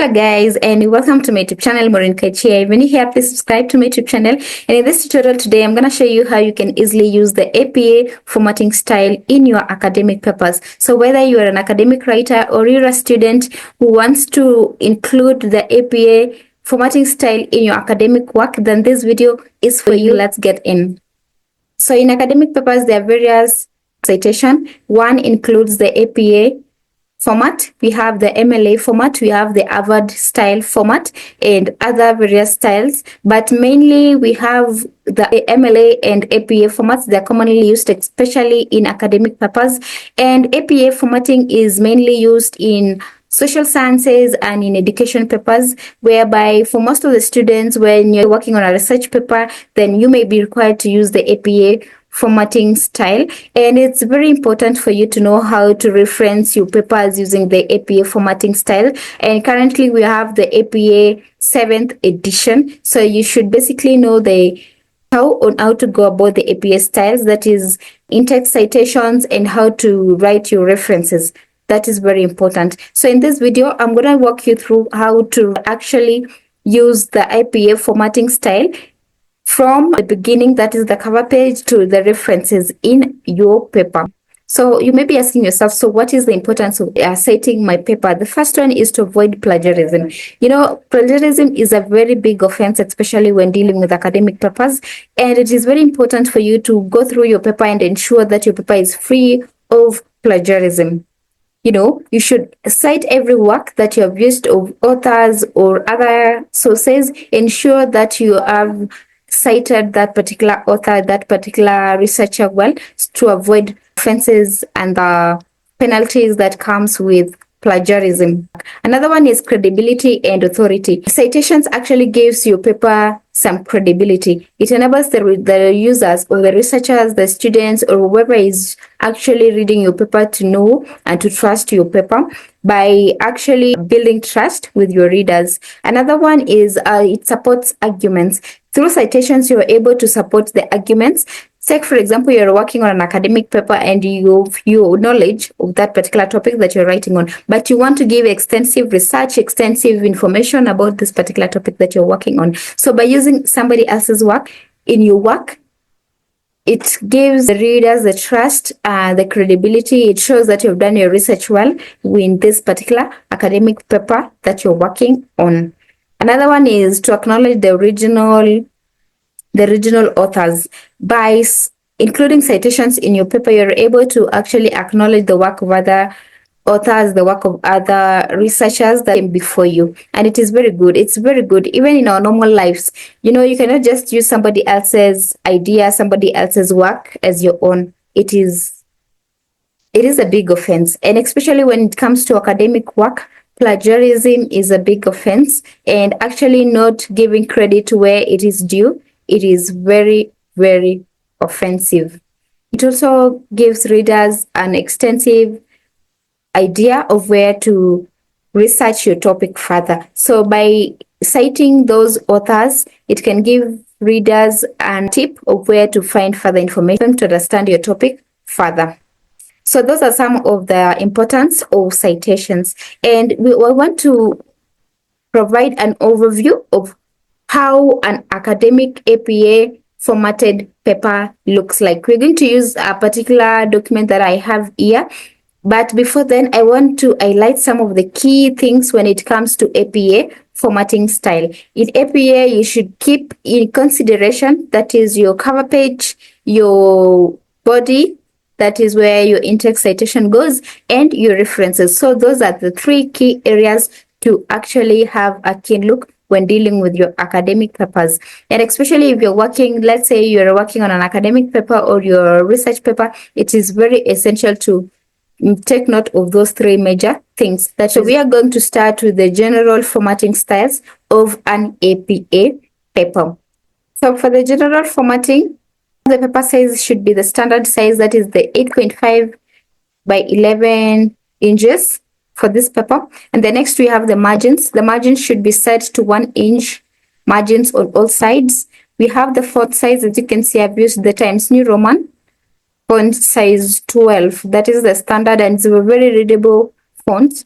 Hello guys, and welcome to my YouTube channel, Maureen Kaichia. When you're here, please subscribe to my YouTube channel. And in this tutorial today, I'm going to show you how you can easily use the APA formatting style in your academic papers. So whether you are an academic writer or you're a student who wants to include the APA formatting style in your academic work, then this video is for you. Let's get in. So in academic papers, there are various citation. One includes the APA format, we have the MLA format, we have the Harvard style format, and other various styles. But mainly we have the MLA and APA formats. They're commonly used, especially in academic papers. And APA formatting is mainly used in social sciences and in education papers, whereby for most of the students, when you're working on a research paper, then you may be required to use the APA formatting style, and it's very important for you to know how to reference your papers using the APA formatting style. And currently we have the APA 7th edition, so you should basically know the how to go about the APA styles, that is in-text citations, and how to write your references. That is very important. So in this video, I'm going to walk you through how to actually use the APA formatting style from the beginning, that is the cover page, to the references in your paper. So you may be asking yourself, so what is the importance of citing my paper? The first one is to avoid plagiarism. You know, plagiarism is a very big offense, especially when dealing with academic papers. And it is very important for you to go through your paper and ensure that your paper is free of plagiarism. You know, you should cite every work that you have used of authors or other sources. Ensure that you have cited that particular author, that particular researcher well, to avoid offenses and the penalties that comes with plagiarism. Another one is credibility and authority. Citations actually gives your paper some credibility. It enables the users or the researchers, the students, or whoever is actually reading your paper to know and to trust your paper by actually building trust with your readers. Another one is it supports arguments. Through citations, you're able to support the arguments. Take, for example, you're working on an academic paper and you have your knowledge of that particular topic that you're writing on, but you want to give extensive research, extensive information about this particular topic that you're working on. So by using somebody else's work in your work, it gives the readers the trust, the credibility. It shows that you've done your research well in this particular academic paper that you're working on. Another one is to acknowledge the original authors. By including citations in your paper, you're able to actually acknowledge the work of other authors, the work of other researchers that came before you. And it is very good. It's very good. Even in our normal lives, you know, you cannot just use somebody else's idea, somebody else's work as your own. It is a big offense. And especially when it comes to academic work, plagiarism is a big offense, and actually not giving credit where it is due. It is very, very offensive. It also gives readers an extensive idea of where to research your topic further. So by citing those authors, it can give readers a tip of where to find further information to understand your topic further. So those are some of the importance of citations. And we want to provide an overview of how an academic APA formatted paper looks like. We're going to use a particular document that I have here. But before then, I want to highlight some of the key things when it comes to APA formatting style. In APA, you should keep in consideration, that is your cover page, your body, that is where your in-text citation goes, and your references. So those are the three key areas to actually have a keen look when dealing with your academic papers. And especially if you're working, let's say you're working on an academic paper or your research paper, it is very essential to take note of those three major things. So we are going to start with the general formatting styles of an APA paper. So for the general formatting, the paper size should be the standard size, that is the 8.5 by 11 inches for this paper. And the next we have the margins. The margins should be set to 1 inch margins on all sides. We have the font size. As you can see, I've used the Times New Roman font size 12. That is the standard, and it's a very readable font.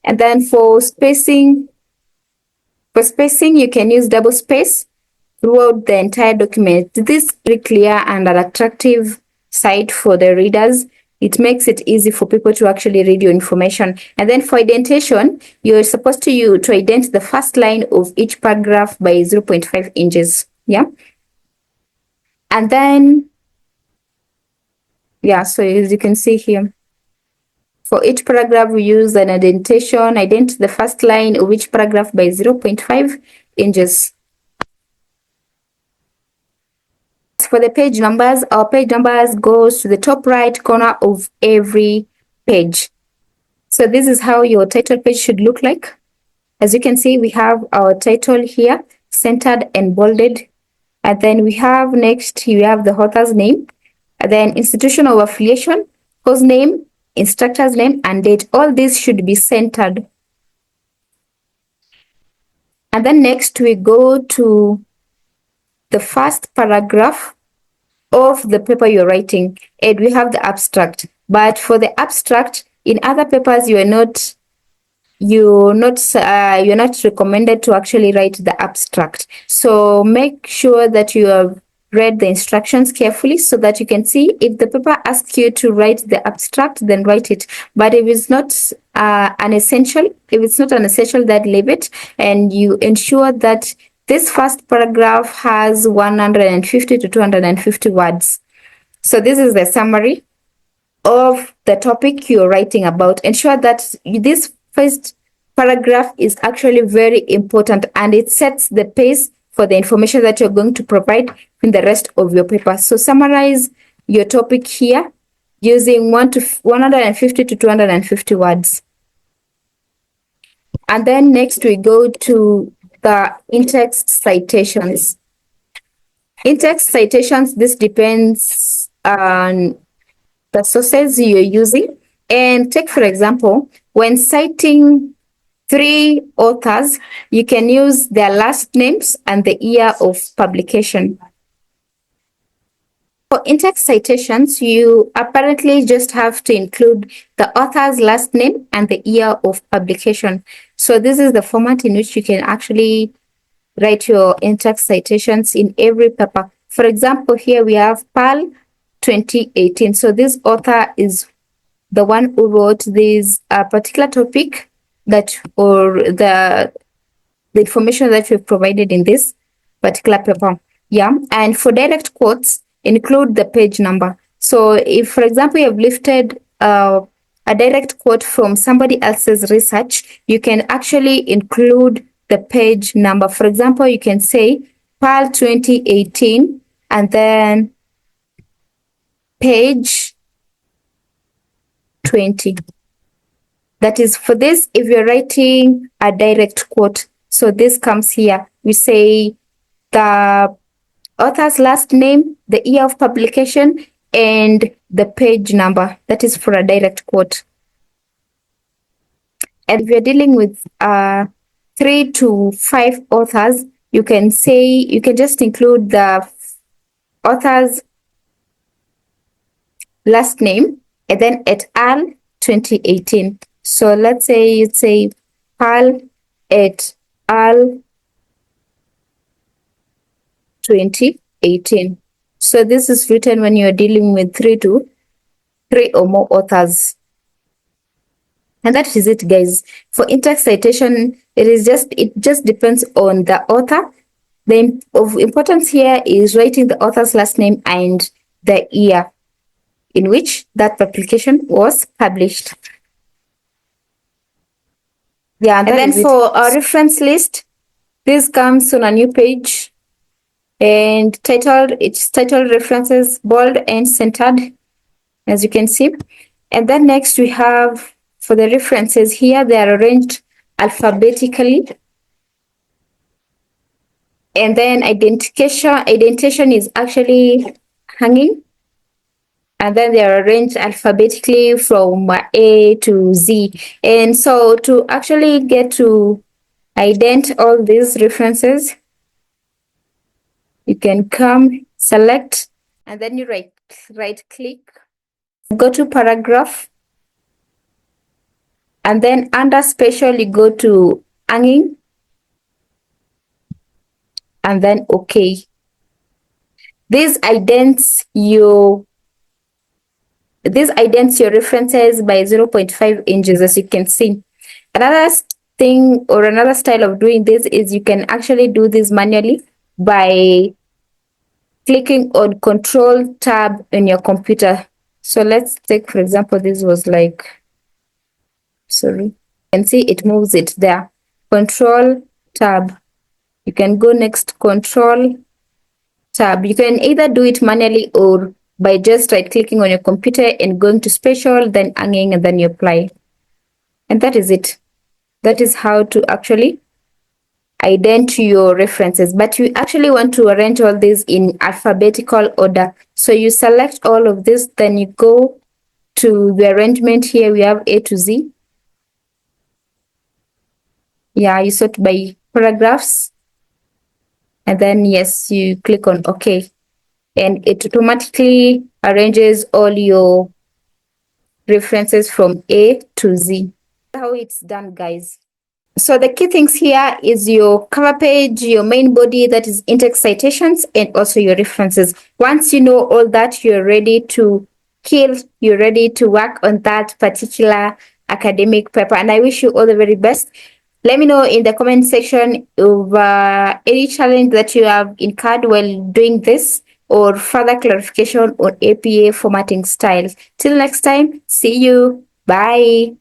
And then for spacing, For spacing, you can use double space throughout the entire document. This is very clear and an attractive sight for the readers. It makes it easy for people to actually read your information. And then for indentation, you're supposed to indent the first line of each paragraph by 0.5 inches. Yeah. And then, yeah, so as you can see here, for each paragraph, we use an indentation, indent the first line of each paragraph by 0.5 inches. For the page numbers, our page numbers goes to the top right corner of every page. So this is how your title page should look like. As you can see, we have our title here, centered and bolded. And then we have next, you have the author's name, and then institution of affiliation, course name, instructor's name, and date. All these should be centered. And then next we go to the first paragraph of the paper you're writing, and we have the abstract. But for the abstract, in other papers, you're not recommended to actually write the abstract. So make sure that you have read the instructions carefully so that you can see if the paper asks you to write the abstract, then write it. But if it's not an essential, then leave it, and you ensure that this first paragraph has 150 to 250 words. So this is the summary of the topic you're writing about. Ensure that this first paragraph is actually very important and it sets the pace for the information that you're going to provide in the rest of your paper. So summarize your topic here using 150 to 250 words. And then next we go to the in-text citations. In-text citations, this depends on the sources you're using. And take, for example, when citing 3 authors, you can use their last names and the year of publication. For in-text citations, you apparently just have to include the author's last name and the year of publication. So this is the format in which you can actually write your in-text citations in every paper. For example, here we have Pearl 2018. So this author is the one who wrote this particular topic or the information that we've provided in this particular paper. Yeah. And for direct quotes, include the page number. So if, for example, you have lifted a direct quote from somebody else's research, you can actually include the page number. For example, you can say Pearl 2018 and then page 20. That is for this, if you're writing a direct quote. So this comes here. We say the author's last name, the year of publication, and the page number. That is for a direct quote. And if you're dealing with 3 to 5 authors, you can just include the author's last name and then et al. 2018. So let's say you'd say Pearl et al. 2018. So this is written when you're dealing with 3 or more authors. And that is it, guys. For in-text citation, it just depends on the author. The of importance here is writing the author's last name and the year in which that publication was published. Yeah, and then for our reference list, this comes on a new page and it's titled references, bold and centered, as you can see. And then next we have for the references here, they are arranged alphabetically. And then identification is actually hanging. And then they are arranged alphabetically from A to Z. And so to actually get to ident all these references, you can come, select, and then you right click, go to paragraph, and then under special, you go to hanging. and then OK. This idents your references by 0.5 inches, as you can see. Another thing or another style of doing this is you can actually do this manually by clicking on Control tab in your computer. So let's take, for example, this was like, sorry, you can see it moves it there. Control tab. You can go next, Control tab. You can either do it manually or by just right clicking on your computer and going to special, then hanging, and then you apply. And that is it. That is how to actually ident your references, but you actually want to arrange all these in alphabetical order. So you select all of this, then you go to the arrangement. Here we have A to Z. Yeah, you sort by paragraphs, and then yes, you click on OK, and it automatically arranges all your references from A to Z. That's how it's done, guys. So the key things here is your cover page, your main body, that is in-text citations, and also your references. Once you know all that, you're ready to kill, you're ready to work on that particular academic paper. And I wish you all the very best. Let me know in the comment section of any challenge that you have incurred while doing this, or further clarification on APA formatting styles. Till next time, see you. Bye.